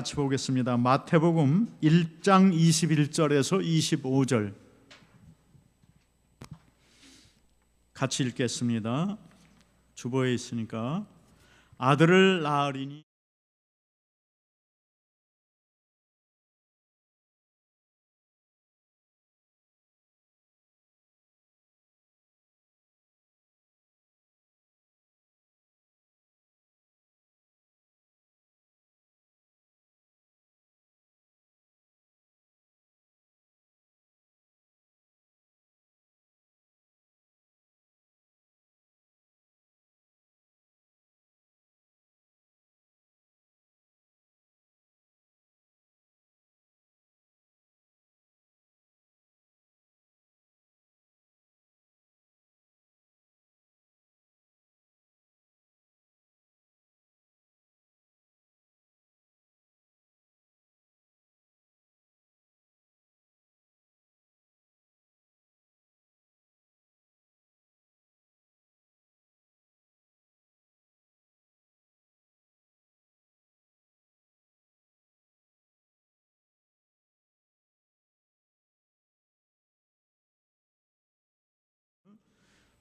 같이 보겠습니다. 마태복음 1장 21절에서 25절 같이 읽겠습니다. 주보에 있으니까. 아들을 낳으리니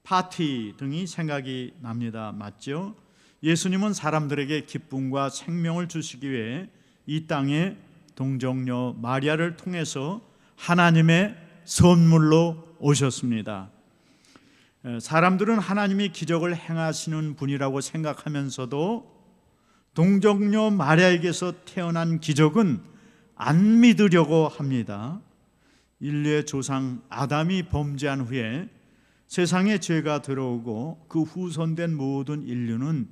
파티 등이 생각이 납니다. 맞죠? 예수님은 사람들에게 기쁨과 생명을 주시기 위해 이 땅에 동정녀 마리아를 통해서 하나님의 선물로 오셨습니다. 사람들은 하나님이 기적을 행하시는 분이라고 생각하면서도 동정녀 마리아에게서 태어난 기적은 안 믿으려고 합니다. 인류의 조상 아담이 범죄한 후에 세상에 죄가 들어오고 그 후손된 모든 인류는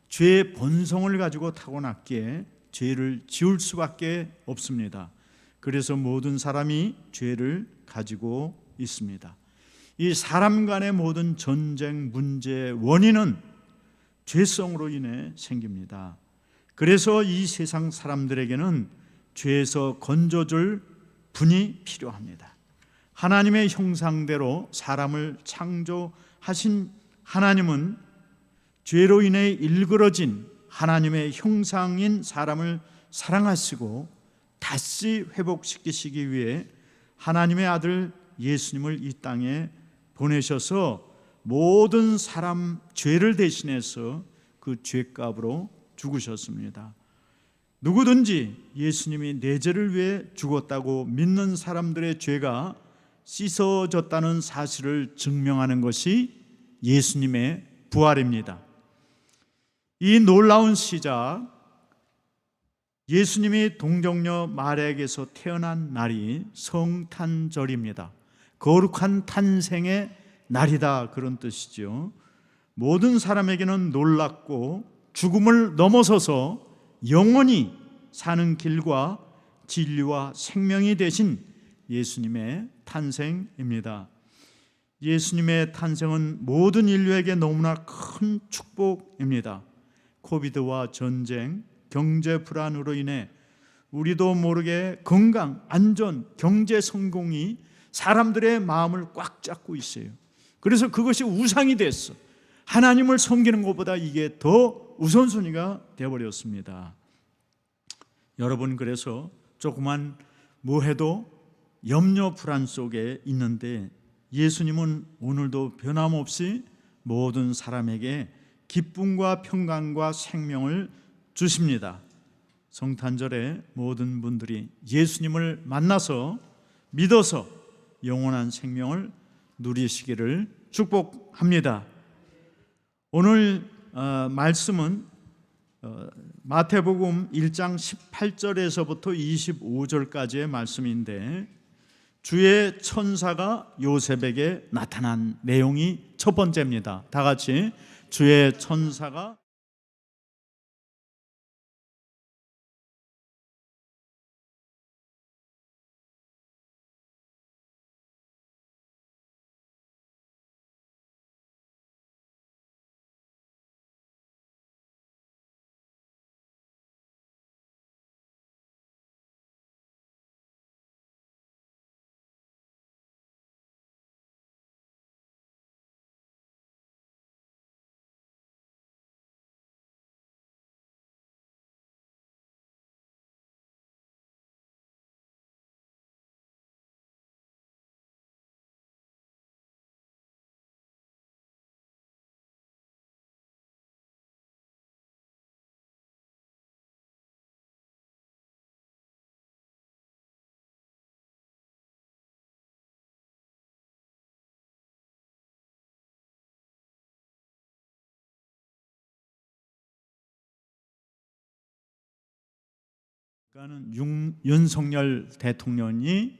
죄의 본성을 가지고 타고났기에 죄를 지을 수밖에 없습니다. 그래서 모든 사람이 죄를 가지고 있습니다. 이 사람 간의 모든 전쟁, 문제의 원인은 죄성으로 인해 생깁니다. 그래서 이 세상 사람들에게는 죄에서 건져줄 분이 필요합니다. 하나님의 형상대로 사람을 창조하신 하나님은 죄로 인해 일그러진 하나님의 형상인 사람을 사랑하시고 다시 회복시키시기 위해 하나님의 아들 예수님을 이 땅에 보내셔서 모든 사람 죄를 대신해서 그 죄값으로 죽으셨습니다. 누구든지 예수님이 내 죄를 위해 죽었다고 믿는 사람들의 죄가 씻어졌다는 사실을 증명하는 것이 예수님의 부활입니다. 이 놀라운 시작, 예수님이 동정녀 마리아에게서 태어난 날이 성탄절입니다. 거룩한 탄생의 날이다, 그런 뜻이죠. 모든 사람에게는 놀랍고 죽음을 넘어서서 영원히 사는 길과 진리와 생명이 되신 예수님의 탄생입니다. 예수님의 탄생은 모든 인류에게 너무나 큰 축복입니다. 코비드와 전쟁, 경제 불안으로 인해 우리도 모르게 건강, 안전, 경제 성공이 사람들의 마음을 꽉 잡고 있어요. 그래서 그것이 우상이 됐어. 하나님을 섬기는 것보다 이게 더 우선순위가 되어버렸습니다. 여러분, 그래서 조그만 뭐 해도 염려 불안 속에 있는데 예수님은 오늘도 변함없이 모든 사람에게 기쁨과 평강과 생명을 주십니다. 성탄절에 모든 분들이 예수님을 만나서 믿어서 영원한 생명을 누리시기를 축복합니다. 오늘 말씀은 마태복음 1장 18절에서부터 25절까지의 말씀인데, 주의 천사가 요셉에게 나타난 내용이 첫 번째입니다. 다 같이 주의 천사가 그러니까는 윤석열 대통령이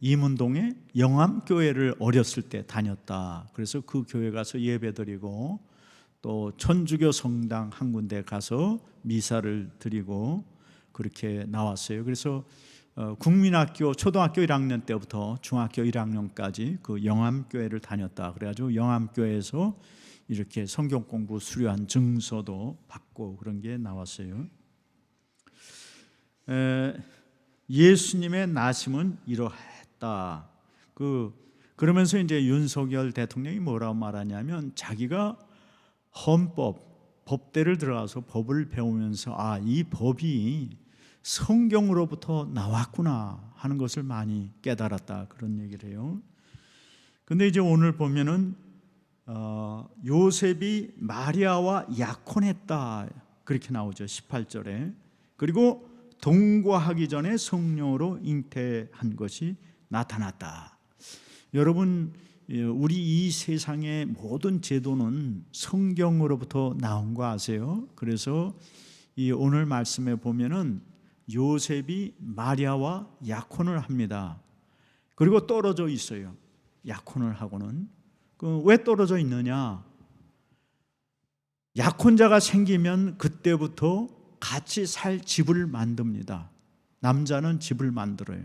이문동에 영암교회를 어렸을 때 다녔다. 그래서 그 교회 가서 예배드리고 또 천주교 성당 한 군데 가서 미사를 드리고 그렇게 나왔어요. 그래서 국민학교 초등학교 1학년 때부터 중학교 1학년까지 그 영암교회를 다녔다. 그래가지고 영암교회에서 이렇게 성경 공부 수료한 증서도 받고 그런 게 나왔어요. 예수님의 나심은 이러했다. 그러면서 이제 윤석열 대통령이 뭐라고 말하냐면 자기가 법대를 들어가서 법을 배우면서 이 법이 성경으로부터 나왔구나 하는 것을 많이 깨달았다, 그런 얘기를 해요. 근데 이제 오늘 보면은 요셉이 마리아와 약혼했다 그렇게 나오죠. 18절에. 그리고 동거하기 전에 성령으로 잉태한 것이 나타났다. 여러분, 우리 이 세상의 모든 제도는 성경으로부터 나온 거 아세요? 그래서 이 오늘 말씀에 보면은 요셉이 마리아와 약혼을 합니다. 그리고 떨어져 있어요. 약혼을 하고는. 왜 떨어져 있느냐? 약혼자가 생기면 그때부터 같이 살 집을 만듭니다. 남자는 집을 만들어요.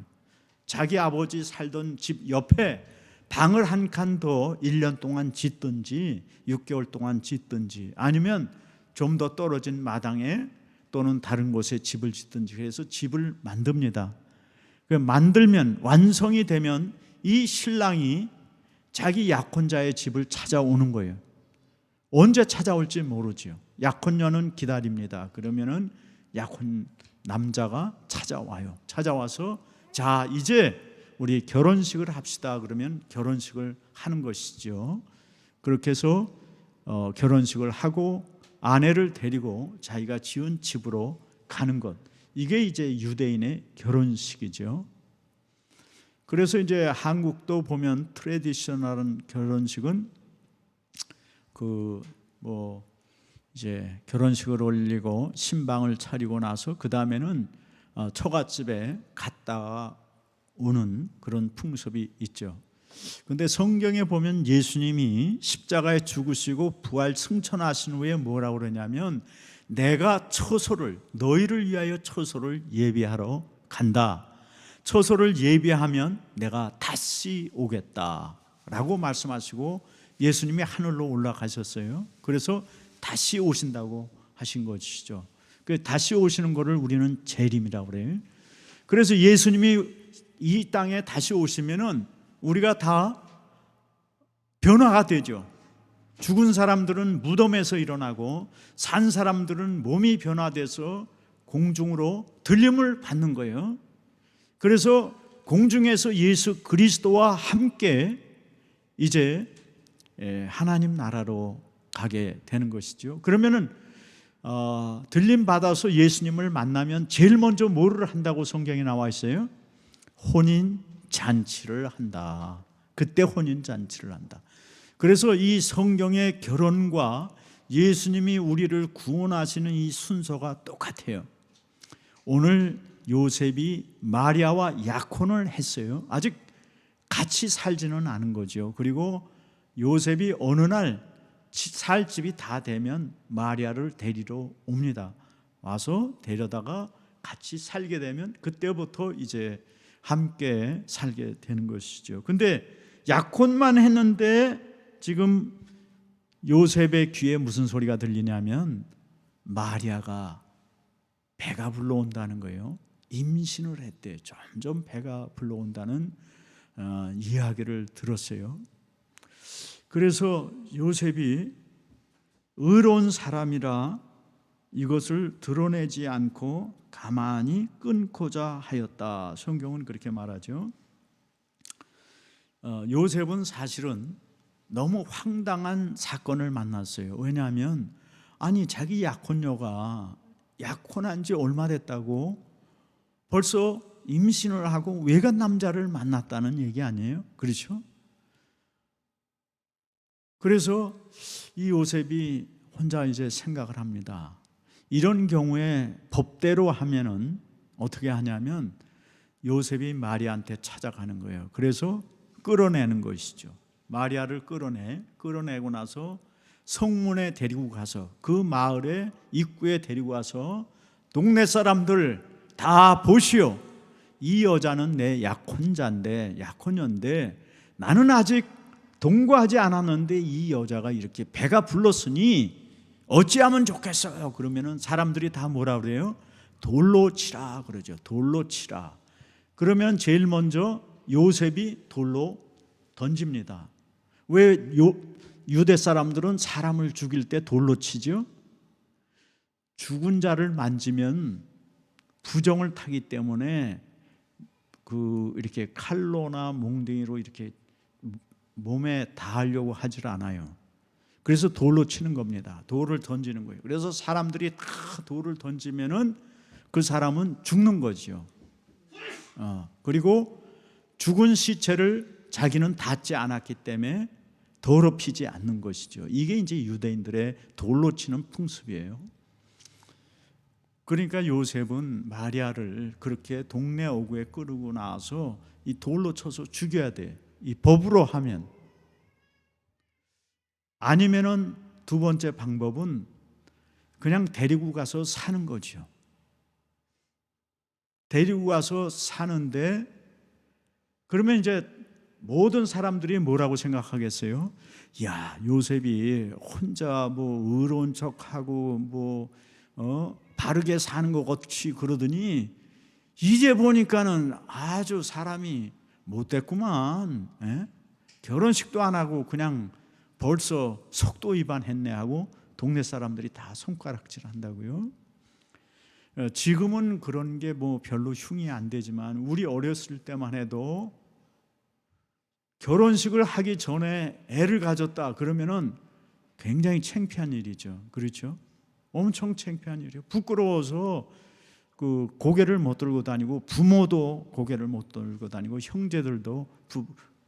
자기 아버지 살던 집 옆에 방을 한 칸 더 1년 동안 짓든지 6개월 동안 짓든지 아니면 좀 더 떨어진 마당에 또는 다른 곳에 집을 짓든지 해서 집을 만듭니다. 만들면 완성이 되면 이 신랑이 자기 약혼자의 집을 찾아오는 거예요. 언제 찾아올지 모르죠. 약혼녀는 기다립니다. 그러면은 약혼 남자가 찾아와요. 찾아와서 자, 이제 우리 결혼식을 합시다. 그러면 결혼식을 하는 것이죠. 그렇게 해서 결혼식을 하고 아내를 데리고 자기가 지은 집으로 가는 것, 이게 이제 유대인의 결혼식이죠. 그래서 이제 한국도 보면 트레디셔널한 결혼식은 이제 결혼식을 올리고 신방을 차리고 나서 그 다음에는 처갓집에 갔다 오는 그런 풍습이 있죠. 그런데 성경에 보면 예수님이 십자가에 죽으시고 부활 승천하신 후에 뭐라고 그러냐면 내가 처소를 너희를 위하여 처소를 예비하러 간다. 처소를 예비하면 내가 다시 오겠다라고 말씀하시고 예수님이 하늘로 올라가셨어요. 그래서 다시 오신다고 하신 것이죠. 그 다시 오시는 것을 우리는 재림이라고 그래요. 그래서 예수님이 이 땅에 다시 오시면은 우리가 다 변화가 되죠. 죽은 사람들은 무덤에서 일어나고 산 사람들은 몸이 변화돼서 공중으로 들림을 받는 거예요. 그래서 공중에서 예수 그리스도와 함께 이제 하나님 나라로 가게 되는 것이죠. 그러면은 들림 받아서 예수님을 만나면 제일 먼저 뭐를 한다고 성경에 나와 있어요? 혼인 잔치를 한다. 그때 혼인 잔치를 한다. 그래서 이 성경의 결혼과 예수님이 우리를 구원하시는 이 순서가 똑같아요. 오늘 요셉이 마리아와 약혼을 했어요. 아직 같이 살지는 않은 거죠. 그리고 요셉이 어느 날 살 집이 다 되면 마리아를 데리러 옵니다. 와서 데려다가 같이 살게 되면 그때부터 이제 함께 살게 되는 것이죠. 근데 약혼만 했는데 지금 요셉의 귀에 무슨 소리가 들리냐면 마리아가 배가 불러온다는 거예요. 임신을 했대. 점점 배가 불러온다는 이야기를 들었어요. 그래서 요셉이 의로운 사람이라 이것을 드러내지 않고 가만히 끊고자 하였다. 성경은 그렇게 말하죠. 요셉은 사실은 너무 황당한 사건을 만났어요. 왜냐하면 자기 약혼녀가 약혼한 지 얼마 됐다고 벌써 임신을 하고 외간 남자를 만났다는 얘기 아니에요? 그렇죠? 그래서 이 요셉이 혼자 이제 생각을 합니다. 이런 경우에 법대로 하면은 어떻게 하냐면 요셉이 마리아한테 찾아가는 거예요. 그래서 끌어내는 것이죠. 마리아를 끌어내고 나서 성문에 데리고 가서 그 마을의 입구에 데리고 가서 동네 사람들 다 보시오. 이 여자는 내 약혼녀인데 나는 아직 동거하지 않았는데 이 여자가 이렇게 배가 불렀으니 어찌하면 좋겠어요. 그러면은 사람들이 다 뭐라 그래요? 돌로 치라 그러죠. 돌로 치라. 그러면 제일 먼저 요셉이 돌로 던집니다. 왜 유대 사람들은 사람을 죽일 때 돌로 치죠? 죽은 자를 만지면 부정을 타기 때문에 이렇게 칼로나 몽둥이로 이렇게 몸에 닿으려고 하질 않아요. 그래서 돌로 치는 겁니다. 돌을 던지는 거예요. 그래서 사람들이 다 돌을 던지면은 그 사람은 죽는 거죠. 그리고 죽은 시체를 자기는 닿지 않았기 때문에 더럽히지 않는 것이죠. 이게 이제 유대인들의 돌로 치는 풍습이에요. 그러니까 요셉은 마리아를 그렇게 동네 어구에 끌고 나와서 이 돌로 쳐서 죽여야 돼. 이 법으로 하면. 아니면은 두 번째 방법은 그냥 데리고 가서 사는 거죠. 데리고 가서 사는데 그러면 이제 모든 사람들이 뭐라고 생각하겠어요? 야, 요셉이 혼자 뭐 의로운 척하고 뭐 바르게 사는 것 같이 그러더니 이제 보니까는 아주 사람이 못됐구만. 결혼식도 안 하고 그냥 벌써 속도 위반했네 하고 동네 사람들이 다 손가락질 한다고요. 지금은 그런 게 뭐 별로 흉이 안 되지만 우리 어렸을 때만 해도 결혼식을 하기 전에 애를 가졌다 그러면은 굉장히 창피한 일이죠. 그렇죠? 엄청 창피한 일이에요. 부끄러워서 그 고개를 못 들고 다니고 부모도 고개를 못 들고 다니고 형제들도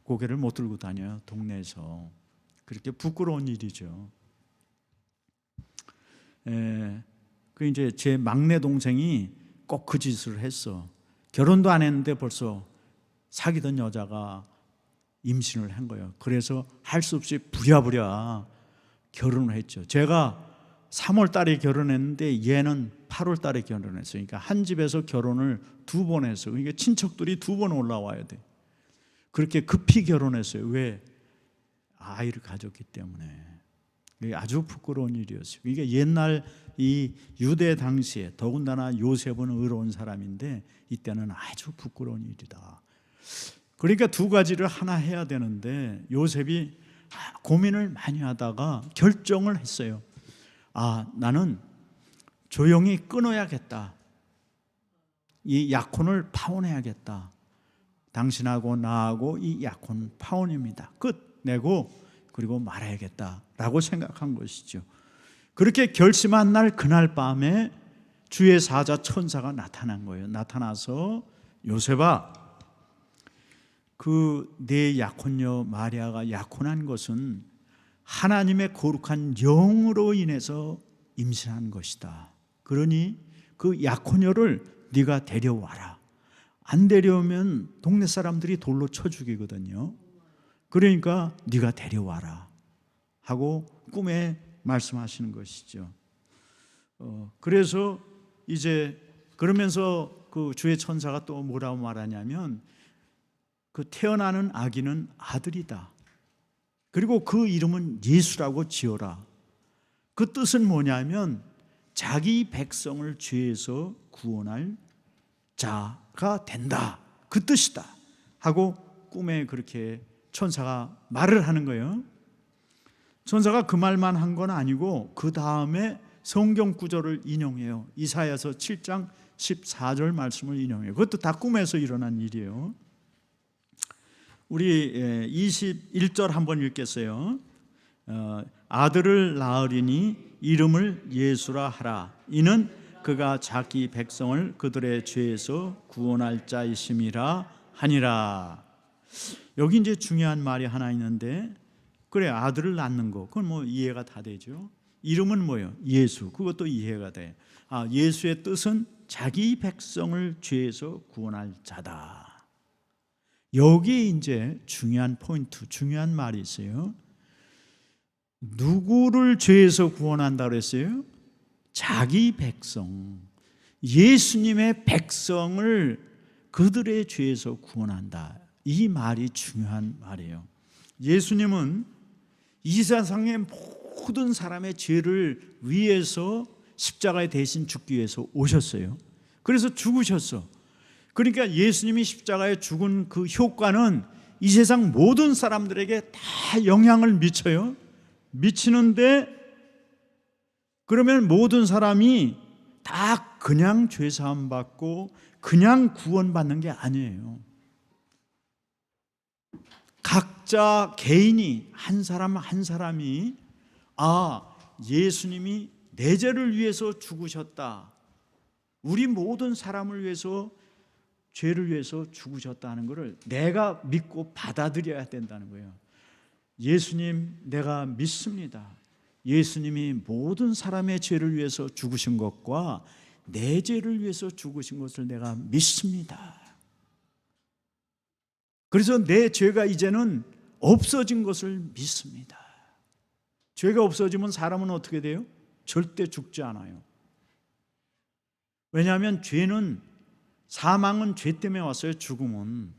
고개를 못 들고 다녀요. 동네에서. 그렇게 부끄러운 일이죠. 그 이제 제 막내 동생이 꼭 그 짓을 했어. 결혼도 안 했는데 벌써 사귀던 여자가 임신을 한 거예요. 그래서 할 수 없이 부랴부랴 결혼을 했죠. 제가 3월 달에 결혼했는데 얘는 8월 달에 결혼했어요. 그러니까 한 집에서 결혼을 2번 했어요. 그러니까 친척들이 2번 올라와야 돼. 그렇게 급히 결혼했어요. 왜? 아이를 가졌기 때문에. 아주 부끄러운 일이었어요. 이게 옛날 이 유대 당시에 더군다나 요셉은 의로운 사람인데 이때는 아주 부끄러운 일이다. 그러니까 두 가지를 하나 해야 되는데 요셉이 고민을 많이 하다가 결정을 했어요. 나는 조용히 끊어야겠다. 이 약혼을 파혼해야겠다. 당신하고 나하고 이 약혼 파혼입니다. 끝내고 그리고 말아야겠다라고 생각한 것이죠. 그렇게 결심한 날 그날 밤에 주의 사자 천사가 나타난 거예요. 나타나서 요셉아, 그 내 약혼녀 마리아가 약혼한 것은 하나님의 거룩한 영으로 인해서 임신한 것이다. 그러니 그 약혼녀를 네가 데려와라. 안 데려오면 동네 사람들이 돌로 쳐 죽이거든요. 그러니까 네가 데려와라 하고 꿈에 말씀하시는 것이죠. 그래서 이제 그러면서 그 주의 천사가 또 뭐라고 말하냐면 그 태어나는 아기는 아들이다. 그리고 그 이름은 예수라고 지어라. 그 뜻은 뭐냐면 자기 백성을 죄에서 구원할 자가 된다. 그 뜻이다. 하고 꿈에 그렇게 천사가 말을 하는 거예요. 천사가 그 말만 한 건 아니고 그 다음에 성경 구절을 인용해요. 이사야서 7장 14절 말씀을 인용해요. 그것도 다 꿈에서 일어난 일이에요. 우리 21절 한번 읽겠어요. 아들을 낳으리니 이름을 예수라 하라. 이는 그가 자기 백성을 그들의 죄에서 구원할 자이심이라 하니라. 여기 이제 중요한 말이 하나 있는데, 그래, 아들을 낳는 거, 그건 뭐 이해가 다 되죠. 이름은 뭐예요? 예수. 그것도 이해가 돼. 예수의 뜻은 자기 백성을 죄에서 구원할 자다. 여기에 이제 중요한 포인트, 중요한 말이 있어요. 누구를 죄에서 구원한다 그랬어요? 자기 백성, 예수님의 백성을 그들의 죄에서 구원한다. 이 말이 중요한 말이에요. 예수님은 이 세상의 모든 사람의 죄를 위해서 십자가에 대신 죽기 위해서 오셨어요. 그래서 죽으셨어. 그러니까 예수님이 십자가에 죽은 그 효과는 이 세상 모든 사람들에게 다 영향을 미쳐요. 미치는데 그러면 모든 사람이 다 그냥 죄사함 받고 그냥 구원받는 게 아니에요. 각자 개인이 한 사람 한 사람이 예수님이 내 죄를 위해서 죽으셨다. 우리 모든 사람을 위해서 죄를 위해서 죽으셨다는 것을 내가 믿고 받아들여야 된다는 거예요. 예수님 내가 믿습니다. 예수님이 모든 사람의 죄를 위해서 죽으신 것과 내 죄를 위해서 죽으신 것을 내가 믿습니다. 그래서 내 죄가 이제는 없어진 것을 믿습니다. 죄가 없어지면 사람은 어떻게 돼요? 절대 죽지 않아요. 왜냐하면 사망은 죄 때문에 왔어요. 죽음은.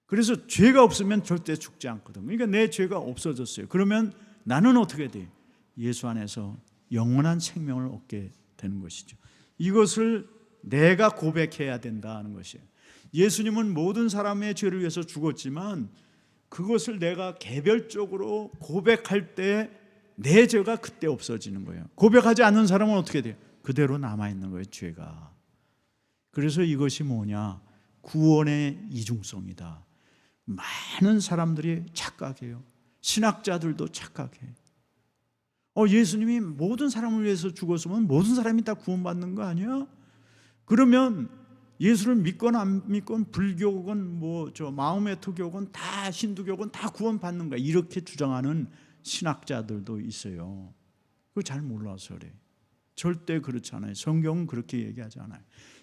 그래서 죄가 없으면 절대 죽지 않거든. 그러니까 내 죄가 없어졌어요. 그러면 나는 어떻게 돼요? 예수 안에서 영원한 생명을 얻게 되는 것이죠. 이것을 내가 고백해야 된다는 것이에요. 예수님은 모든 사람의 죄를 위해서 죽었지만 그것을 내가 개별적으로 고백할 때 내 죄가 그때 없어지는 거예요. 고백하지 않는 사람은 어떻게 돼요? 그대로 남아있는 거예요, 죄가. 그래서 이것이 뭐냐? 구원의 이중성이다. 많은 사람들이 착각해요. 신학자들도 착각해요. 예수님이 모든 사람을 위해서 죽었으면 모든 사람이 다 구원받는 거 아니야? 그러면 예수를 믿건 안 믿건 불교건 마호메트교건 다 힌두교건 다 구원받는 거야. 이렇게 주장하는 신학자들도 있어요. 그거 잘 몰라서 그래. 절대 그렇지 않아요. 성경은 그렇게 얘기하지 않아요.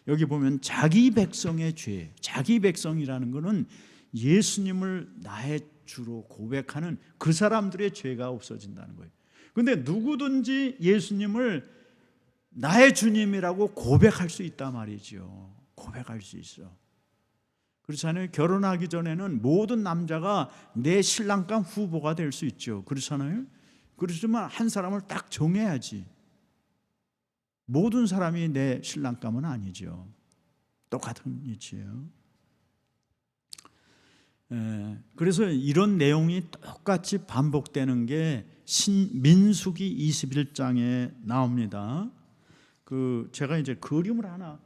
여기 보면 자기 백성의 죄, 자기 백성이라는 것은 예수님을 나의 주로 고백하는 그 사람들의 죄가 없어진다는 거예요. 그런데 누구든지 예수님을 나의 주님이라고 고백할 수 있단 말이죠. 고백할 수 있어. 그렇잖아요. 결혼하기 전에는 모든 남자가 내 신랑감 후보가 될 수 있죠. 그렇잖아요. 그렇지만 한 사람을 딱 정해야지. 모든 사람이 내 신랑감은 아니죠. 똑같은 이치예요. 그래서 이런 내용이 똑같이 반복되는 게 민수기 21장에 나옵니다. 제가 이제 그림을 하나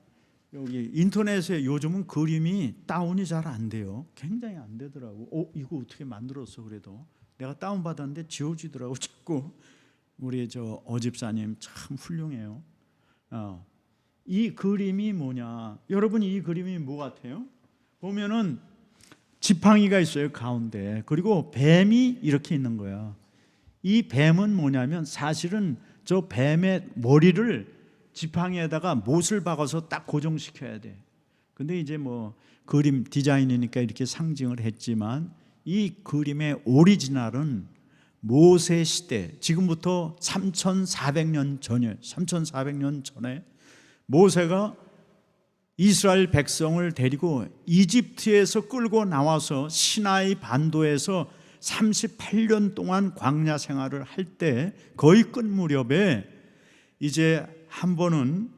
여기 인터넷에 요즘은 그림이 다운이 잘 안 돼요. 굉장히 안 되더라고. 이거 어떻게 만들었어? 그래도 내가 다운 받았는데 지워지더라고 자꾸. 우리 어집사님 참 훌륭해요. 이 그림이 뭐냐? 여러분 이 그림이 뭐 같아요? 보면은 지팡이가 있어요 가운데. 그리고 뱀이 이렇게 있는 거야. 이 뱀은 뭐냐면 사실은 저 뱀의 머리를 지팡이에다가 못을 박아서 딱 고정시켜야 돼. 근데 이제 그림 디자인이니까 이렇게 상징을 했지만 이 그림의 오리지널은 모세 시대, 지금부터 3,400년 전에 3,400년 전에 모세가 이스라엘 백성을 데리고 이집트에서 끌고 나와서 시나이 반도에서 38년 동안 광야 생활을 할 때 거의 끝 무렵에 이제 한 번은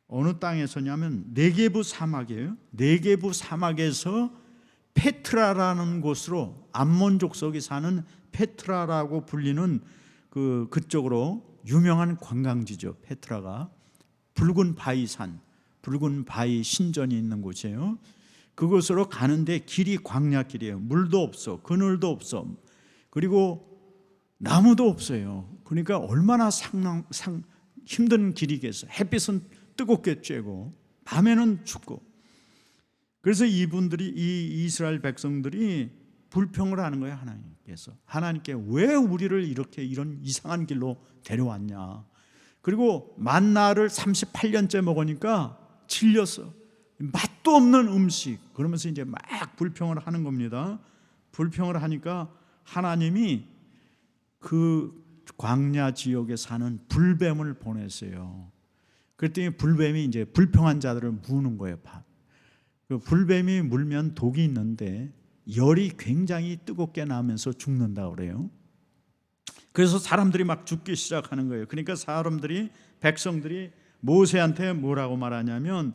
어느 땅에서냐면 네게부 사막이에요. 네게부 사막에서 페트라라는 곳으로 암몬 족속이 사는 페트라라고 불리는 그쪽으로 유명한 관광지죠. 페트라가 붉은 바위산, 붉은 바위 신전이 있는 곳이에요. 그곳으로 가는데 길이 광야길이에요. 물도 없어, 그늘도 없어, 그리고 나무도 없어요. 그러니까 얼마나 힘든 길이겠어. 햇빛은 뜨겁게 쬐고 밤에는 춥고. 그래서 이 이스라엘 백성들이 불평을 하는 거예요. 하나님께서. 하나님께 왜 우리를 이렇게 이런 이상한 길로 데려왔냐. 그리고 만나를 38년째 먹으니까 질렸어. 맛도 없는 음식. 그러면서 이제 막 불평을 하는 겁니다. 불평을 하니까 하나님이 그 광야 지역에 사는 불뱀을 보냈어요. 그랬더니 불뱀이 이제 불평한 자들을 무는 거예요. 그 불뱀이 물면 독이 있는데 열이 굉장히 뜨겁게 나면서 죽는다고 그래요. 그래서 사람들이 막 죽기 시작하는 거예요. 그러니까 백성들이 모세한테 뭐라고 말하냐면,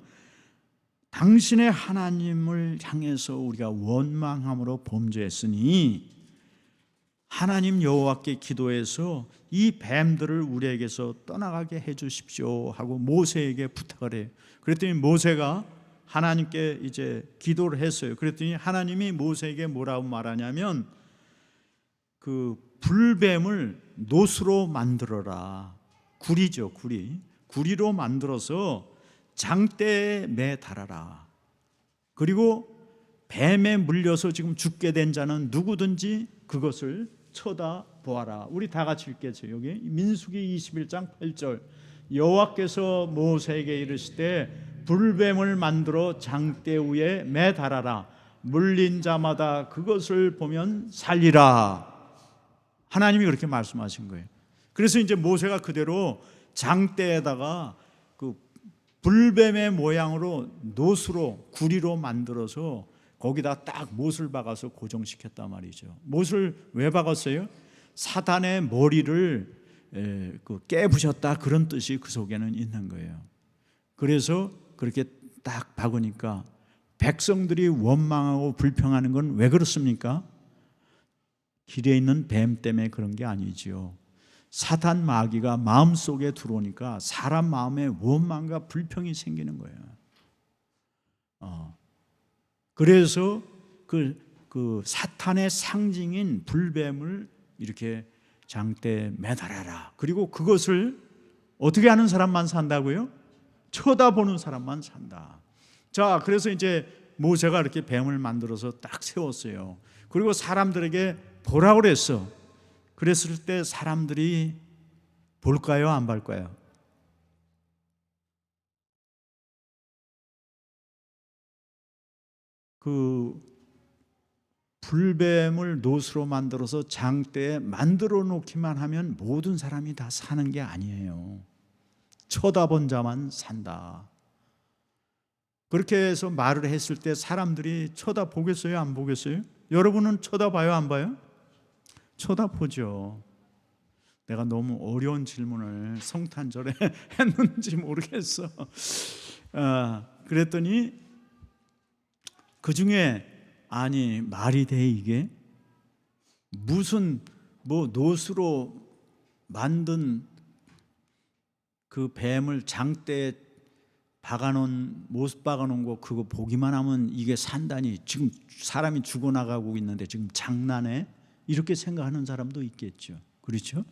당신의 하나님을 향해서 우리가 원망함으로 범죄했으니 하나님 여호와께 기도해서 이 뱀들을 우리에게서 떠나가게 해 주십시오 하고 모세에게 부탁을 해요. 그랬더니 모세가 하나님께 이제 기도를 했어요. 그랬더니 하나님이 모세에게 뭐라고 말하냐면, 그 불뱀을 노수로 만들어라. 구리죠, 구리로 만들어서 장대에 매달아라. 그리고 뱀에 물려서 지금 죽게 된 자는 누구든지 그것을 쳐다보아라. 우리 다 같이 읽겠어요. 여기 민수기 21장 8절. 여호와께서 모세에게 이르시되 불뱀을 만들어 장대 위에 매달아라. 물린 자마다 그것을 보면 살리라. 하나님이 그렇게 말씀하신 거예요. 그래서 이제 모세가 그대로 장대에다가 그 불뱀의 모양으로 노수로 구리로 만들어서 거기다 딱 못을 박아서 고정시켰단 말이죠. 못을 왜 박았어요? 사단의 머리를 깨부셨다, 그런 뜻이 그 속에는 있는 거예요. 그래서 그렇게 딱 박으니까 백성들이 원망하고 불평하는 건 왜 그렇습니까? 길에 있는 뱀 때문에 그런 게 아니지요. 사탄 마귀가 마음속에 들어오니까 사람 마음에 원망과 불평이 생기는 거예요. 그래서 그 사탄의 상징인 불뱀을 이렇게 장대에 매달아라. 그리고 그것을 어떻게 하는 사람만 산다고요? 쳐다보는 사람만 산다. 자, 그래서 이제 모세가 이렇게 뱀을 만들어서 딱 세웠어요. 그리고 사람들에게 보라고 그랬어. 그랬을 때 사람들이 볼까요, 안 볼까요? 그 불뱀을 노수로 만들어서 장대에 만들어 놓기만 하면 모든 사람이 다 사는 게 아니에요. 쳐다본 자만 산다. 그렇게 해서 말을 했을 때 사람들이 쳐다보겠어요, 안 보겠어요? 여러분은 쳐다봐요, 안 봐요? 쳐다보죠. 내가 너무 어려운 질문을 성탄절에 했는지 모르겠어. 그랬더니 그 중에, 아니 말이 돼 이게? 무슨 뭐 노수로 만든 그 뱀을 장대에 못 박아놓은 거 그거 보기만 하면 이게 산다니, 지금 사람이 죽어나가고 있는데 지금 장난해? 이렇게 생각하는 사람도 있겠죠. 그렇죠?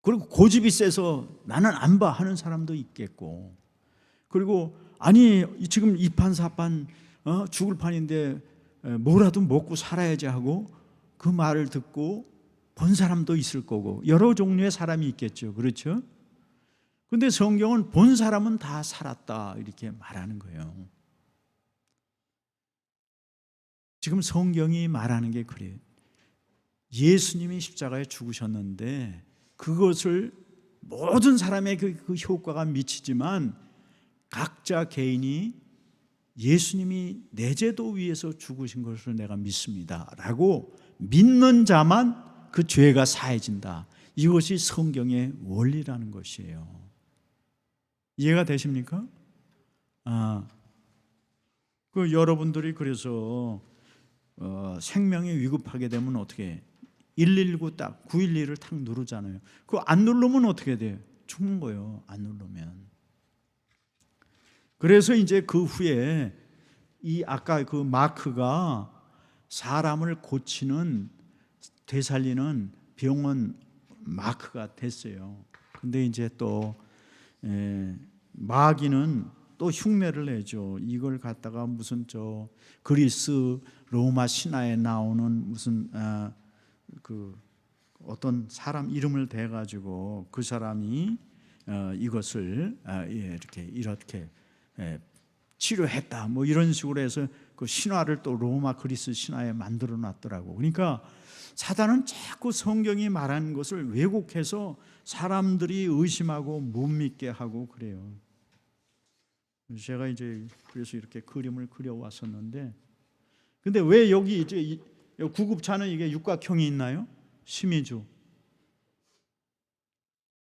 그리고 고집이 세서 나는 안 봐 하는 사람도 있겠고, 그리고 아니 지금 이판사판 죽을 판인데 뭐라도 먹고 살아야지 하고 그 말을 듣고 본 사람도 있을 거고, 여러 종류의 사람이 있겠죠. 그렇죠? 근데 성경은 본 사람은 다 살았다 이렇게 말하는 거예요. 지금 성경이 말하는 게 그래요. 예수님이 십자가에 죽으셨는데 그것을 모든 사람의 그 효과가 미치지만 각자 개인이 예수님이 내 죄도 위해서 죽으신 것을 내가 믿습니다 라고 믿는 자만 그 죄가 사해진다. 이것이 성경의 원리라는 것이에요. 이해가 되십니까? 그 여러분들이 그래서 생명이 위급하게 되면 어떻게 해? 119 딱 911을 탁 누르잖아요. 그거 안 누르면 어떻게 돼요? 죽는 거예요. 안 누르면. 그래서 이제 그 후에 이 아까 그 마크가 사람을 고치는, 되살리는 병원 마크가 됐어요. 근데 이제 또 마귀는 또 흉내를 내죠. 이걸 갖다가 무슨 그리스 로마 신화에 나오는 무슨 그 어떤 사람 이름을 대 가지고 그 사람이 이것을 이렇게 치료했다 뭐 이런 식으로 해서 그 신화를 또 로마 그리스 신화에 만들어 놨더라고. 그러니까 사단은 자꾸 성경이 말하는 것을 왜곡해서 사람들이 의심하고 못 믿게 하고 그래요. 제가 이제 그래서 이렇게 그림을 그려왔었는데, 근데 왜 여기 이제 구급차는 이게 육각형이 있나요? 심의주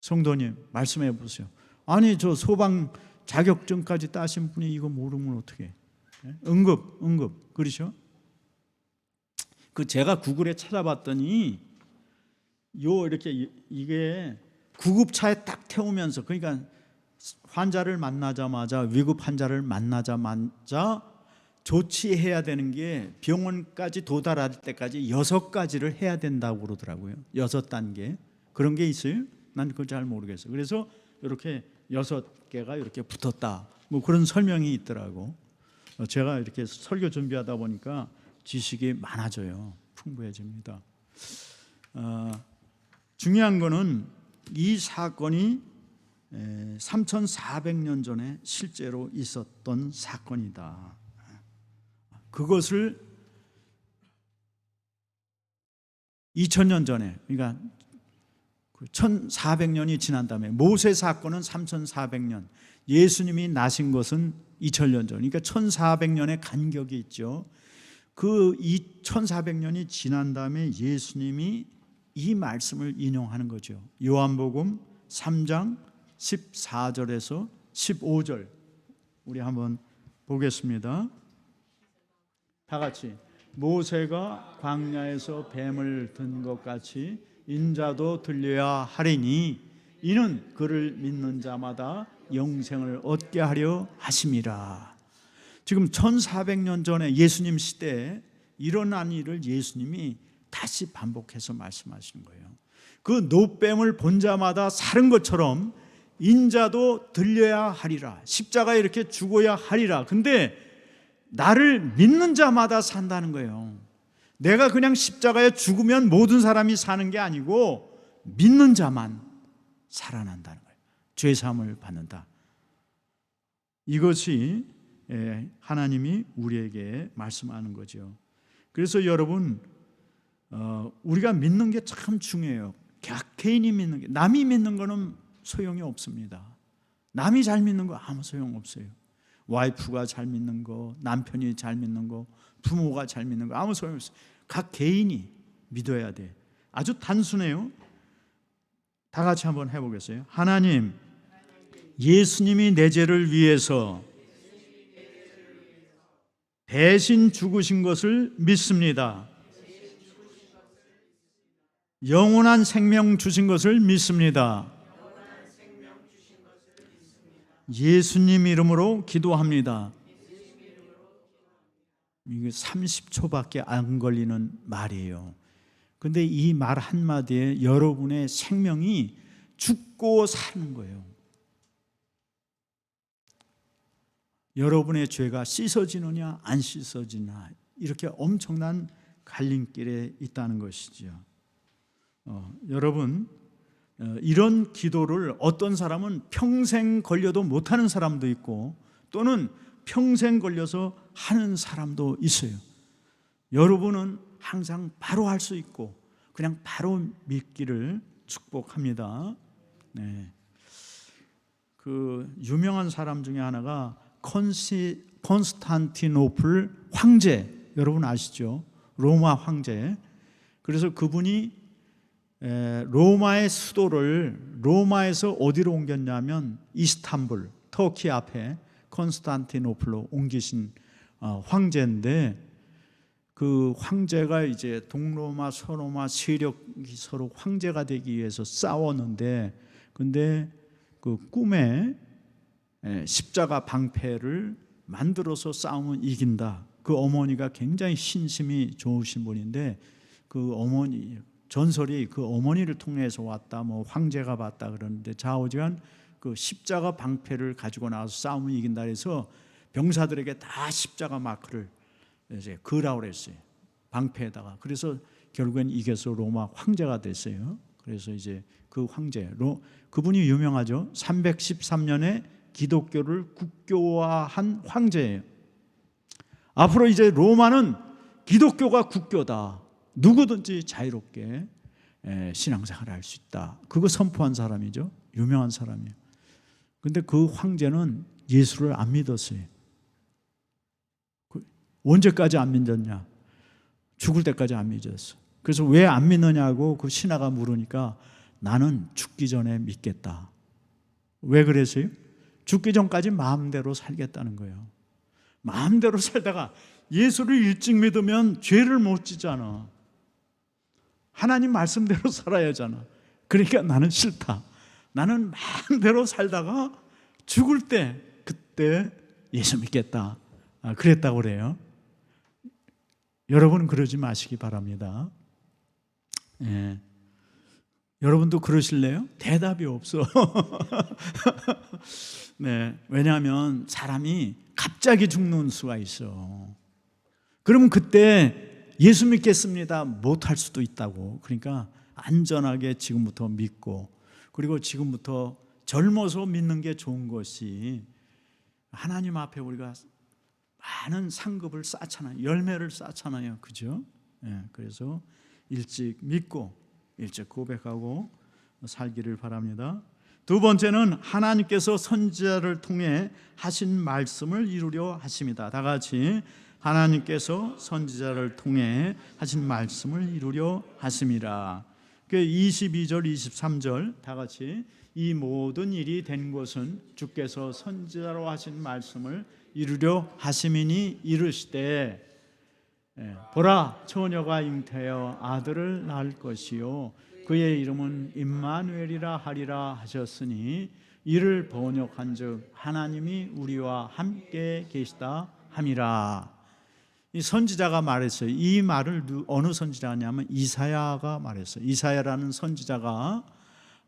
성도님 말씀해 보세요. 아니 저 소방 자격증까지 따신 분이 이거 모르면 어떻게? 응급 그렇죠? 그 제가 구글에 찾아봤더니 이렇게 이게 구급차에 딱 태우면서, 그러니까 환자를 만나자마자 위급 환자를 만나자마자 조치해야 되는 게 병원까지 도달할 때까지 6가지를 해야 된다고 그러더라고요. 6단계 그런 게 있어요. 난 그걸 잘 모르겠어요. 그래서 이렇게 6개가 이렇게 붙었다 뭐 그런 설명이 있더라고. 제가 이렇게 설교 준비하다 보니까 지식이 많아져요. 풍부해집니다. 중요한 거는 이 사건이 3,400년 전에 실제로 있었던 사건이다. 그것을 2000년 전에, 그러니까 1400년이 지난 다음에, 모세 사건은 3400년, 예수님이 나신 것은 2000년 전, 그러니까 1400년의 간격이 있죠. 그 1400년이 지난 다음에 예수님이 이 말씀을 인용하는 거죠. 요한복음 3장 14절에서 15절 우리 한번 보겠습니다. 다 같이. 모세가 광야에서 뱀을 든 것 같이 인자도 들려야 하리니 이는 그를 믿는 자마다 영생을 얻게 하려 하심이라. 지금 1400년 전에 예수님 시대에 일어난 일을 예수님이 다시 반복해서 말씀하시는 거예요. 그 노뱀을 본 자마다 사는 것처럼 인자도 들려야 하리라. 십자가에 이렇게 죽어야 하리라. 근데 나를 믿는 자마다 산다는 거예요. 내가 그냥 십자가에 죽으면 모든 사람이 사는 게 아니고 믿는 자만 살아난다는 거예요. 죄사함을 받는다. 이것이 하나님이 우리에게 말씀하는 거죠. 그래서 여러분, 우리가 믿는 게 참 중요해요. 개인이 믿는 게, 남이 믿는 거는 소용이 없습니다. 남이 잘 믿는 거 아무 소용 없어요. 와이프가 잘 믿는 거, 남편이 잘 믿는 거, 부모가 잘 믿는 거 아무 소용 없어요. 각 개인이 믿어야 돼. 아주 단순해요. 다 같이 한번 해보겠어요. 하나님, 예수님이 내 죄를 위해서 대신 죽으신 것을 믿습니다. 영원한 생명 주신 것을 믿습니다. 예수님 이름으로 기도합니다. 이게 30초밖에 안 걸리는 말이에요. 근데 이 말 한마디에 여러분의 생명이 죽고 사는 거예요. 여러분의 죄가 씻어지느냐 안 씻어지냐, 이렇게 엄청난 갈림길에 있다는 것이죠. 여러분, 이런 기도를 어떤 사람은 평생 걸려도 못하는 사람도 있고 또는 평생 걸려서 하는 사람도 있어요. 여러분은 항상 바로 할 수 있고 그냥 바로 믿기를 축복합니다. 네. 그 유명한 사람 중에 하나가 콘스탄티노플 황제, 여러분 아시죠? 로마 황제. 그래서 그분이 로마의 수도를 로마에서 어디로 옮겼냐면 이스탄불, 터키 앞에 콘스탄티노플로 옮기신 황제인데, 그 황제가 이제 동로마, 서로마 세력이 서로 황제가 되기 위해서 싸웠는데, 근데 그 꿈에 십자가 방패를 만들어서 싸우면 이긴다. 그 어머니가 굉장히 신심이 좋으신 분인데, 그 어머니 전설이 그 어머니를 통해서 왔다, 뭐 황제가 봤다 그러는데, 좌우지간 그 십자가 방패를 가지고 나와서 싸움을 이긴다 해서 병사들에게 다 십자가 마크를 이제 그으라고 그랬어요. 방패에다가. 그래서 결국엔 이겨서 로마 황제가 됐어요. 그래서 이제 그 황제, 그분이 유명하죠. 313년에 기독교를 국교화한 황제예요. 앞으로 이제 로마는 기독교가 국교다. 누구든지 자유롭게 신앙생활을 할 수 있다. 그거 선포한 사람이죠. 유명한 사람이에요. 근데 그 황제는 예수를 안 믿었어요. 언제까지 안 믿었냐? 죽을 때까지 안 믿었어. 그래서 왜 안 믿느냐고 그 신하가 물으니까 나는 죽기 전에 믿겠다. 왜 그랬어요? 죽기 전까지 마음대로 살겠다는 거예요. 마음대로 살다가 예수를 일찍 믿으면 죄를 못 지잖아. 하나님 말씀대로 살아야 하잖아. 그러니까 나는 싫다. 나는 마음대로 살다가 죽을 때 그때 예수 믿겠다. 그랬다고 그래요. 여러분은 그러지 마시기 바랍니다. 예. 여러분도 그러실래요? 대답이 없어. 네, 왜냐하면 사람이 갑자기 죽는 수가 있어. 그러면 그때 예수 믿겠습니다 못할 수도 있다고. 그러니까 안전하게 지금부터 믿고, 그리고 지금부터 젊어서 믿는 게 좋은 것이, 하나님 앞에 우리가 많은 상급을 쌓잖아요. 열매를 쌓잖아요. 그죠? 예, 그래서 일찍 믿고 일찍 고백하고 살기를 바랍니다. 두 번째는 하나님께서 선지자를 통해 하신 말씀을 이루려 하십니다. 다 같이 하나님께서 선지자를 통해 하신 말씀을 이루려 하심이라. 22절 23절 다 같이 이 모든 일이 된 것은 주께서 선지자로 하신 말씀을 이루려 하심이니 이르시되 보라 처녀가 잉태하여 아들을 낳을 것이요 그의 이름은 임마누엘이라 하리라 하셨으니 이를 번역한즉 하나님이 우리와 함께 계시다 함이라. 이 선지자가 말했어요. 이 말을 어느 선지자냐면 이사야가 말했어요. 이사야라는 선지자가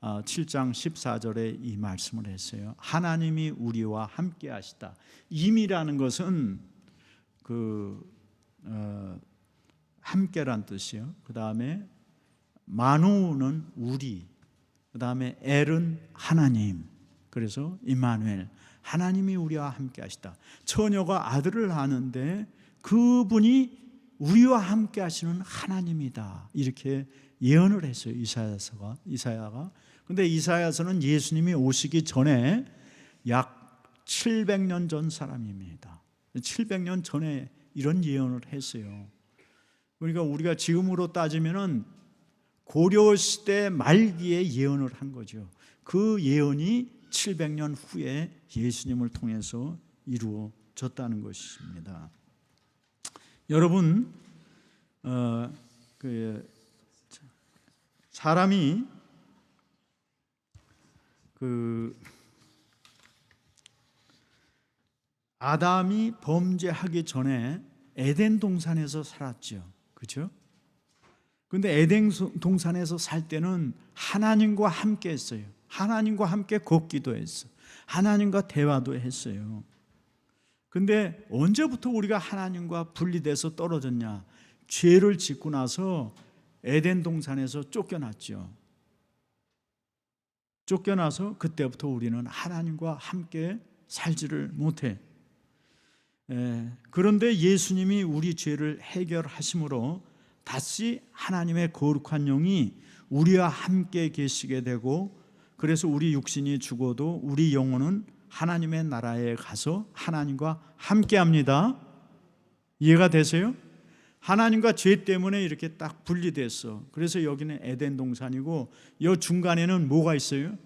7장 14절에 이 말씀을 했어요. 하나님이 우리와 함께 하시다. 임이라는 것은 함께란 뜻이요. 그 다음에 마누는 우리, 그 다음에 엘은 하나님. 그래서 임마누엘, 하나님이 우리와 함께 하시다. 처녀가 아들을 낳는데 그분이 우리와 함께 하시는 하나님이다. 이렇게 예언을 했어요. 이사야가. 근데 이사야서는 예수님이 오시기 전에 약 700년 전 사람입니다. 700년 전에 이런 예언을 했어요. 그러니까 우리가 지금으로 따지면은 고려 시대 말기에 예언을 한 거죠. 그 예언이 700년 후에 예수님을 통해서 이루어졌다는 것입니다. 여러분, 사람이 아담이 범죄하기 전에 에덴 동산에서 살았죠. 그렇죠? 근데 에덴 동산에서 살 때는 하나님과 함께 했어요. 하나님과 함께 걷기도 했어. 하나님과 대화도 했어요. 근데 언제부터 우리가 하나님과 분리돼서 떨어졌냐? 죄를 짓고 나서 에덴 동산에서 쫓겨났죠. 쫓겨나서 그때부터 우리는 하나님과 함께 살지를 못해. 그런데 예수님이 우리 죄를 해결하심으로 다시 하나님의 거룩한 영이 우리와 함께 계시게 되고, 그래서 우리 육신이 죽어도 우리 영혼은 하나님의 나라에 가서 하나님과 함께 합니다. 이해가 되세요? 하나님과 죄 때문에 이렇게 딱 분리됐어. 그래서 여기는 에덴 동산이고 이 중간에는 뭐가 있어요?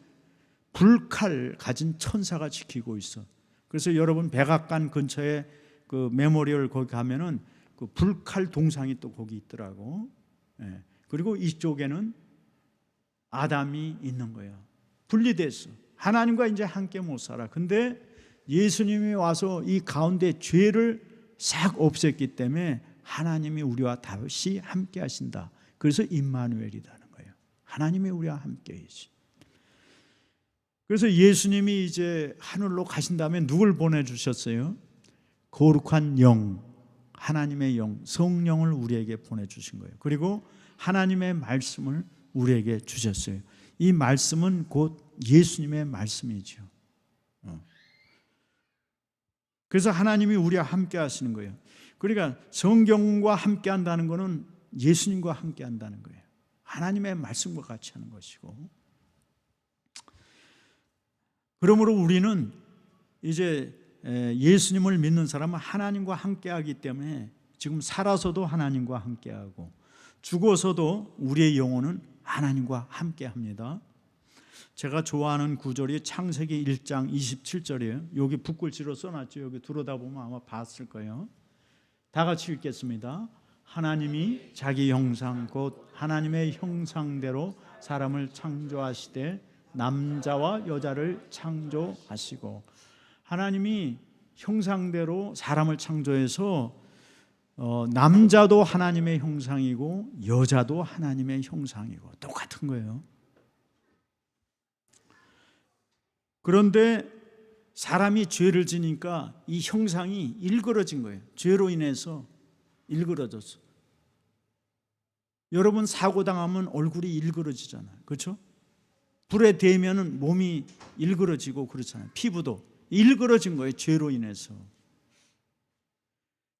불칼 가진 천사가 지키고 있어. 그래서 여러분 백악관 근처에 그 메모리얼 거기 가면은 그 불칼 동상이 또 거기 있더라고. 그리고 이쪽에는 아담이 있는 거야. 분리됐어. 하나님과 이제 함께 못 살아. 근데 예수님이 와서 이 가운데 죄를 싹 없앴기 때문에 하나님이 우리와 다시 함께 하신다. 그래서 임마누엘이라는 거예요. 하나님이 우리와 함께 계시. 그래서 예수님이 이제 하늘로 가신 다음에 누굴 보내주셨어요? 거룩한 영, 하나님의 영, 성령을 우리에게 보내주신 거예요. 그리고 하나님의 말씀을 우리에게 주셨어요. 이 말씀은 곧 예수님의 말씀이죠. 그래서 하나님이 우리와 함께 하시는 거예요. 그러니까 성경과 함께 한다는 것은 예수님과 함께 한다는 거예요. 하나님의 말씀과 같이 하는 것이고, 그러므로 우리는 이제 예수님을 믿는 사람은 하나님과 함께하기 때문에 지금 살아서도 하나님과 함께하고 죽어서도 우리의 영혼은 하나님과 함께합니다. 제가 좋아하는 구절이 창세기 1장 27절이에요. 여기 붓글씨로 써놨죠. 여기 들여다보면 아마 봤을 거예요. 다 같이 읽겠습니다. 하나님이 자기 형상 곧 하나님의 형상대로 사람을 창조하시되 남자와 여자를 창조하시고, 하나님이 형상대로 사람을 창조해서 남자도 하나님의 형상이고 여자도 하나님의 형상이고 똑같은 거예요. 그런데 사람이 죄를 지니까 이 형상이 일그러진 거예요. 죄로 인해서 일그러졌어. 여러분 사고 당하면 얼굴이 일그러지잖아요. 그렇죠? 불에 대면은 몸이 일그러지고 그렇잖아요. 피부도 일그러진 거예요. 죄로 인해서.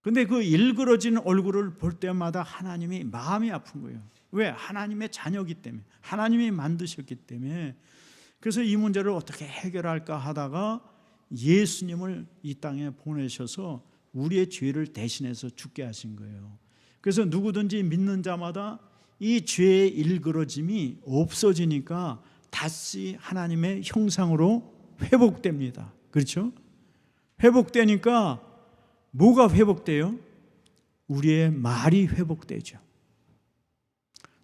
근데 그 일그러진 얼굴을 볼 때마다 하나님이 마음이 아픈 거예요. 왜? 하나님의 자녀이기 때문에, 하나님이 만드셨기 때문에. 그래서 이 문제를 어떻게 해결할까 하다가 예수님을 이 땅에 보내셔서 우리의 죄를 대신해서 죽게 하신 거예요. 그래서 누구든지 믿는 자마다 이 죄의 일그러짐이 없어지니까 다시 하나님의 형상으로 회복됩니다. 그렇죠? 회복되니까 뭐가 회복돼요? 우리의 말이 회복되죠.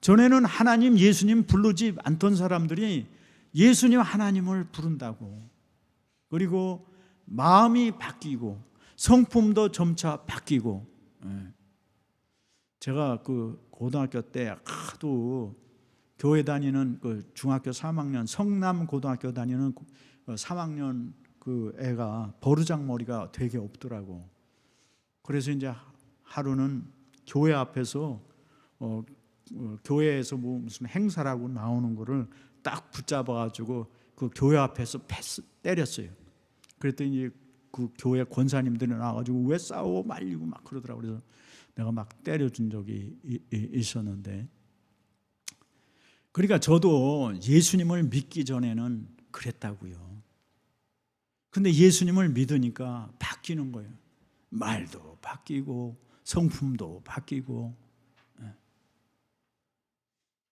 전에는 하나님, 예수님 부르지 않던 사람들이 예수님, 하나님을 부른다고, 그리고 마음이 바뀌고 성품도 점차 바뀌고. 제가 그 고등학교 때 하도 교회 다니는 그 중학교 3학년 성남 고등학교 다니는 3학년 그 애가 버르장머리가 되게 없더라고. 그래서 이제 하루는 교회 앞에서 교회에서 뭐 무슨 행사라고 나오는 거를 딱 붙잡아가지고 그 교회 앞에서 때렸어요. 그랬더니 이제 그 교회 권사님들이 나와가지고 왜 싸워 말리고 막 그러더라고. 그래서 내가 막 때려준 적이 있었는데, 그러니까 저도 예수님을 믿기 전에는 그랬다고요. 근데 예수님을 믿으니까 바뀌는 거예요. 말도 바뀌고 성품도 바뀌고.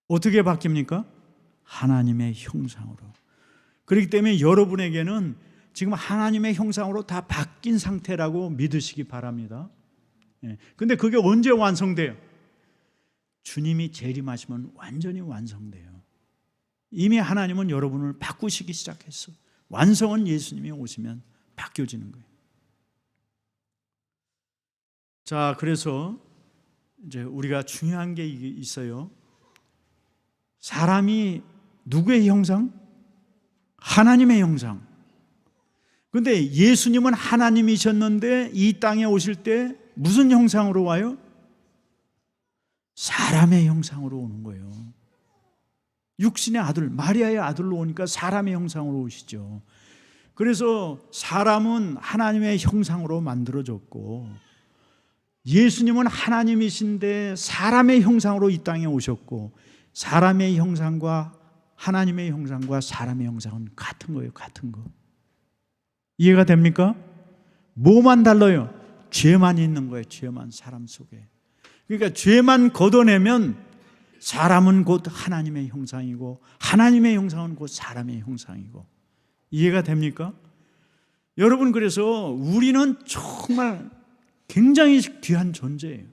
어떻게 바뀝니까? 하나님의 형상으로. 그렇기 때문에 여러분에게는 지금 하나님의 형상으로 다 바뀐 상태라고 믿으시기 바랍니다. 근데 그게 언제 완성돼요? 주님이 재림하시면 완전히 완성돼요. 이미 하나님은 여러분을 바꾸시기 시작했어. 완성은 예수님이 오시면 바뀌어지는 거예요. 자, 그래서 이제 우리가 중요한 게 있어요. 사람이 누구의 형상? 하나님의 형상. 그런데 예수님은 하나님이셨는데 이 땅에 오실 때 무슨 형상으로 와요? 사람의 형상으로 오는 거예요. 육신의 아들, 마리아의 아들로 오니까 사람의 형상으로 오시죠. 그래서 사람은 하나님의 형상으로 만들어졌고, 예수님은 하나님이신데 사람의 형상으로 이 땅에 오셨고, 사람의 형상과 하나님의 형상과 사람의 형상은 같은 거예요. 같은 거. 이해가 됩니까? 뭐만 달라요? 죄만 있는 거예요. 죄만, 사람 속에. 그러니까 죄만 걷어내면 사람은 곧 하나님의 형상이고 하나님의 형상은 곧 사람의 형상이고. 이해가 됩니까? 여러분, 그래서 우리는 정말 굉장히 귀한 존재예요.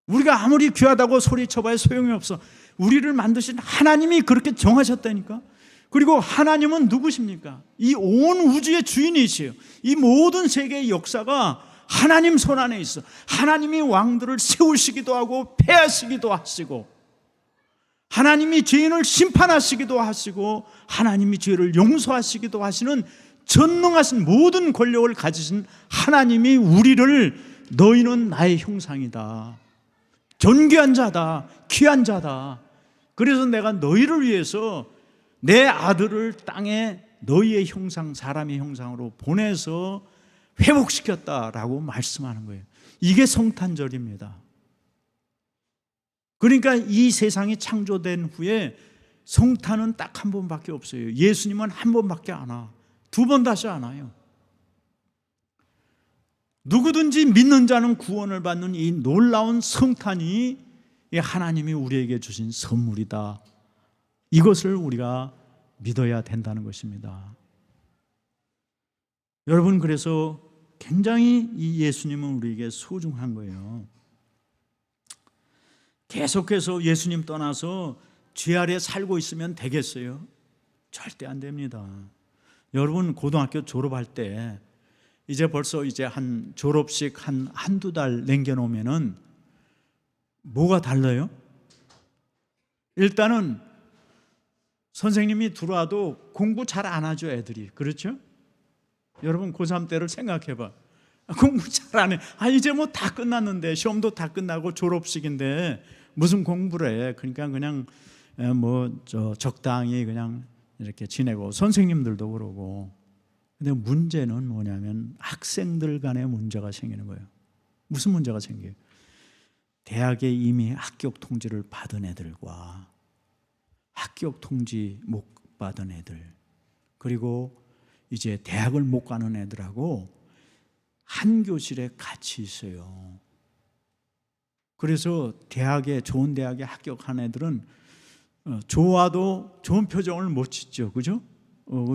우리가 아무리 귀하다고 소리쳐봐야 소용이 없어. 우리를 만드신 하나님이 그렇게 정하셨다니까. 그리고 하나님은 누구십니까? 이 온 우주의 주인이시에요. 이 모든 세계의 역사가 하나님 손 안에 있어. 하나님이 왕들을 세우시기도 하고 패하시기도 하시고, 하나님이 죄인을 심판하시기도 하시고 하나님이 죄를 용서하시기도 하시는 전능하신 모든 권력을 가지신 하나님이 우리를 너희는 나의 형상이다, 존귀한 자다, 귀한 자다, 그래서 내가 너희를 위해서 내 아들을 땅에 너희의 형상, 사람의 형상으로 보내서 회복시켰다라고 말씀하는 거예요. 이게 성탄절입니다. 그러니까 이 세상이 창조된 후에 성탄은 딱 한 번밖에 없어요. 예수님은 한 번밖에 안 와. 두 번 다시 안 와요. 누구든지 믿는 자는 구원을 받는 이 놀라운 성탄이 하나님이 우리에게 주신 선물이다. 이것을 우리가 믿어야 된다는 것입니다. 여러분, 그래서 굉장히 이 예수님은 우리에게 소중한 거예요. 계속해서 예수님 떠나서 죄 아래 살고 있으면 되겠어요? 절대 안 됩니다. 여러분, 고등학교 졸업할 때 이제 벌써 한 졸업식 한두 달 남겨놓으면은 뭐가 달라요? 일단은 선생님이 들어와도 공부 잘 안 하죠, 애들이. 그렇죠? 여러분, 고3 때를 생각해봐. 공부 잘 안 해. 이제 뭐 다 끝났는데, 시험도 다 끝나고 졸업식인데 무슨 공부를 해. 그러니까 그냥 적당히 그냥 이렇게 지내고, 선생님들도 그러고. 근데 문제는 뭐냐면 학생들 간에 문제가 생기는 거예요. 무슨 문제가 생겨요? 대학에 이미 합격 통지를 받은 애들과 합격 통지 못 받은 애들, 그리고 이제 대학을 못 가는 애들하고 한 교실에 같이 있어요. 그래서 좋은 대학에 합격한 애들은 좋아도 좋은 표정을 못 짓죠. 그죠?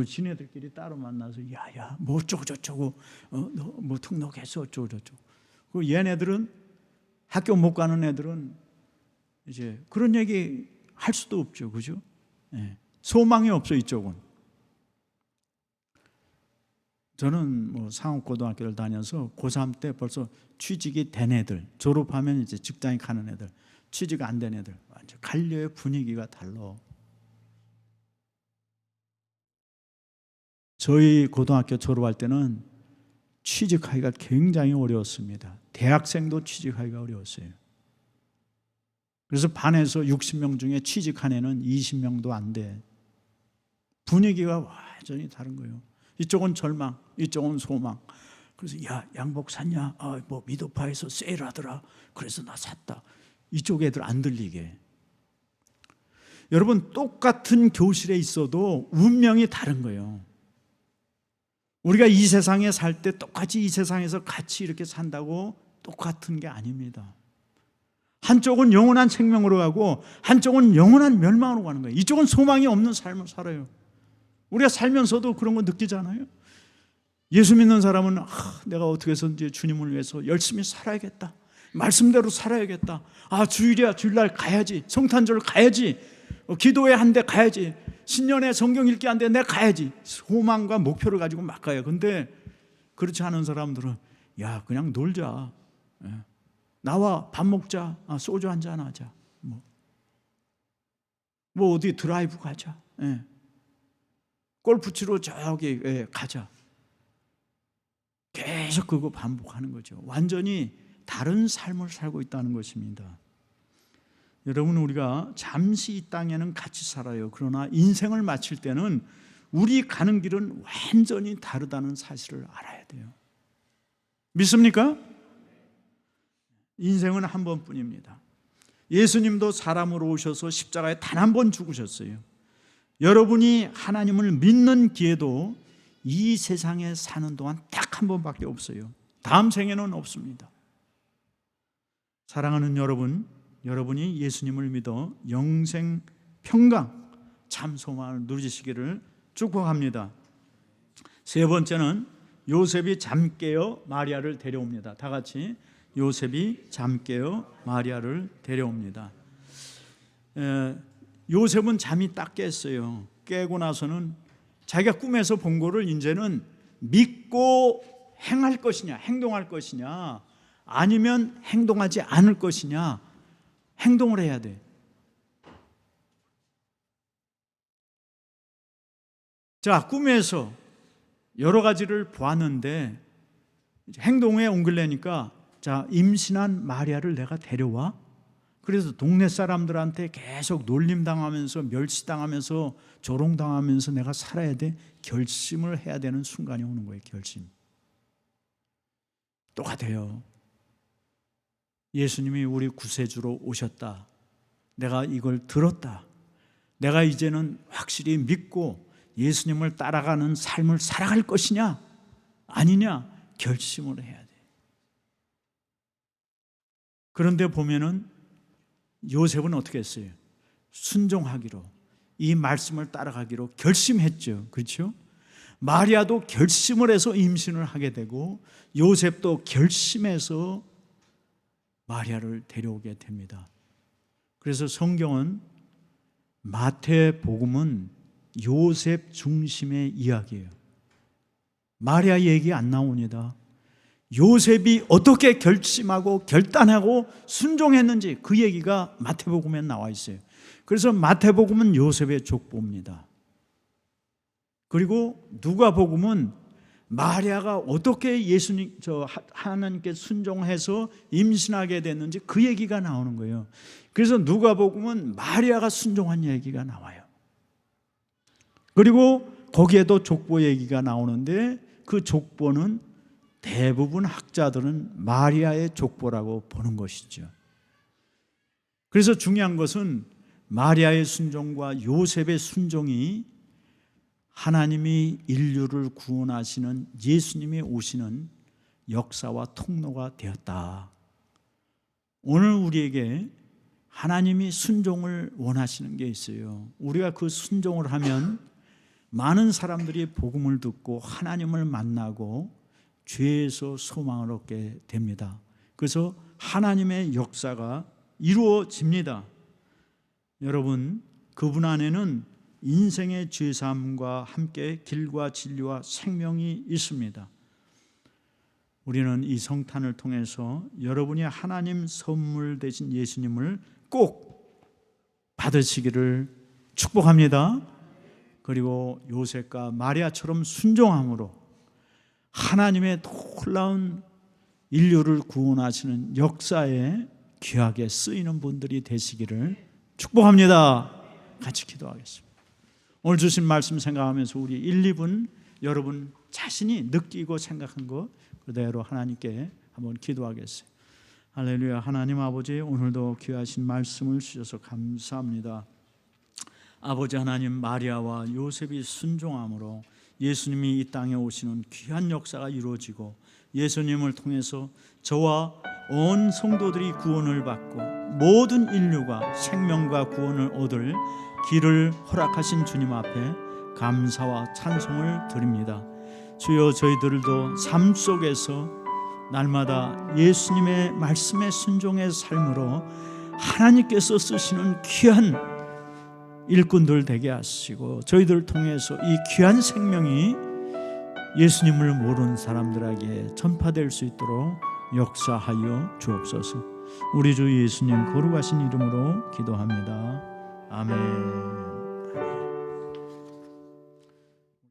지네들끼리 따로 만나서 야야 뭐 어쩌고 저쩌고 너 뭐 등록해서 어쩌고 저쩌고. 그 얘네들은 학교 못 가는 애들은 이제 그런 얘기 할 수도 없죠. 그죠? 네. 소망이 없어, 이쪽은. 저는 상업고등학교를 다녀서 고3 때 벌써 취직이 된 애들, 졸업하면 이제 직장에 가는 애들, 취직 안 된 애들, 완전 갈려의 분위기가 달라. 저희 고등학교 졸업할 때는 취직하기가 굉장히 어려웠습니다. 대학생도 취직하기가 어려웠어요. 그래서 반에서 60명 중에 취직한 애는 20명도 안 돼. 분위기가 완전히 다른 거예요. 이쪽은 절망, 이쪽은 소망. 그래서 야, 양복 샀냐? 뭐 미도파에서 세일하더라. 그래서 나 샀다. 이쪽 애들 안 들리게. 여러분, 똑같은 교실에 있어도 운명이 다른 거예요. 우리가 이 세상에 살 때 똑같이 이 세상에서 같이 이렇게 산다고 똑같은 게 아닙니다. 한쪽은 영원한 생명으로 가고 한쪽은 영원한 멸망으로 가는 거예요. 이쪽은 소망이 없는 삶을 살아요. 우리가 살면서도 그런 거 느끼잖아요. 예수 믿는 사람은 내가 어떻게 해서든지 주님을 위해서 열심히 살아야겠다, 말씀대로 살아야겠다, 주일이야 주일날 가야지, 성탄절 가야지, 기도회 한 대 가야지, 신년에 성경 읽기 한 대 내가 가야지, 소망과 목표를 가지고 막 가요. 근데 그렇지 않은 사람들은 야, 그냥 놀자, 나와 밥 먹자, 소주 한잔 하자, 뭐 어디 드라이브 가자, 골프 치러 저기 가자. 계속 그거 반복하는 거죠. 완전히 다른 삶을 살고 있다는 것입니다. 여러분, 우리가 잠시 이 땅에는 같이 살아요. 그러나 인생을 마칠 때는 우리 가는 길은 완전히 다르다는 사실을 알아야 돼요. 믿습니까? 인생은 한 번뿐입니다. 예수님도 사람으로 오셔서 십자가에 단 한 번 죽으셨어요. 여러분이 하나님을 믿는 기회도 이 세상에 사는 동안 딱 한 번밖에 없어요. 다음 생에는 없습니다. 사랑하는 여러분, 여러분이 예수님을 믿어 영생 평강 참 소망을 누리시기를 축복합니다. 세 번째는 요셉이 잠 깨어 마리아를 데려옵니다. 다 같이 요셉이 잠 깨어 마리아를 데려옵니다. 요셉은 잠이 딱 깼어요. 깨고 나서는 자기가 꿈에서 본 거를 이제는 믿고 행할 것이냐, 행동할 것이냐, 아니면 행동하지 않을 것이냐, 행동을 해야 돼. 자, 꿈에서 여러 가지를 보았는데 행동에 옮기려니까 자, 임신한 마리아를 내가 데려와. 그래서 동네 사람들한테 계속 놀림당하면서 멸시당하면서 조롱당하면서 내가 살아야 돼. 결심을 해야 되는 순간이 오는 거예요. 결심. 똑같아요. 예수님이 우리 구세주로 오셨다. 내가 이걸 들었다. 내가 이제는 확실히 믿고 예수님을 따라가는 삶을 살아갈 것이냐 아니냐 결심을 해야 돼. 그런데 보면은 요셉은 어떻게 했어요? 순종하기로, 이 말씀을 따라가기로 결심했죠. 그렇죠? 마리아도 결심을 해서 임신을 하게 되고 요셉도 결심해서 마리아를 데려오게 됩니다. 그래서 성경은 마태복음은 요셉 중심의 이야기예요. 마리아 얘기 안 나옵니다. 요셉이 어떻게 결심하고 결단하고 순종했는지 그 얘기가 마태복음에 나와 있어요. 그래서 마태복음은 요셉의 족보입니다. 그리고 누가복음은 마리아가 어떻게 하나님께 순종해서 임신하게 됐는지 그 얘기가 나오는 거예요. 그래서 누가복음은 마리아가 순종한 얘기가 나와요. 그리고 거기에도 족보 얘기가 나오는데 그 족보는 대부분 학자들은 마리아의 족보라고 보는 것이죠. 그래서 중요한 것은 마리아의 순종과 요셉의 순종이 하나님이 인류를 구원하시는 예수님이 오시는 역사와 통로가 되었다. 오늘 우리에게 하나님이 순종을 원하시는 게 있어요. 우리가 그 순종을 하면 많은 사람들이 복음을 듣고 하나님을 만나고 죄에서 소망을 얻게 됩니다. 그래서 하나님의 역사가 이루어집니다. 여러분, 그분 안에는 인생의 죄사함과 함께 길과 진리와 생명이 있습니다. 우리는 이 성탄을 통해서 여러분이 하나님 선물 되신 예수님을 꼭 받으시기를 축복합니다. 그리고 요셉과 마리아처럼 순종함으로 하나님의 놀라운 인류를 구원하시는 역사에 귀하게 쓰이는 분들이 되시기를 축복합니다. 같이 기도하겠습니다. 오늘 주신 말씀 생각하면서 우리 1, 2분 여러분 자신이 느끼고 생각한 것 그대로 하나님께 한번 기도하겠어요. 할렐루야. 하나님 아버지, 오늘도 귀하신 말씀을 주셔서 감사합니다. 아버지 하나님, 마리아와 요셉이 순종함으로 예수님이 이 땅에 오시는 귀한 역사가 이루어지고 예수님을 통해서 저와 온 성도들이 구원을 받고 모든 인류가 생명과 구원을 얻을 길을 허락하신 주님 앞에 감사와 찬송을 드립니다. 주여, 저희들도 삶 속에서 날마다 예수님의 말씀에 순종의 삶으로 하나님께서 쓰시는 귀한 일꾼들 되게 하시고 저희들을 통해서 이 귀한 생명이 예수님을 모르는 사람들에게 전파될 수 있도록 역사하여 주옵소서. 우리 주 예수님 거룩하신 이름으로 기도합니다. 아멘.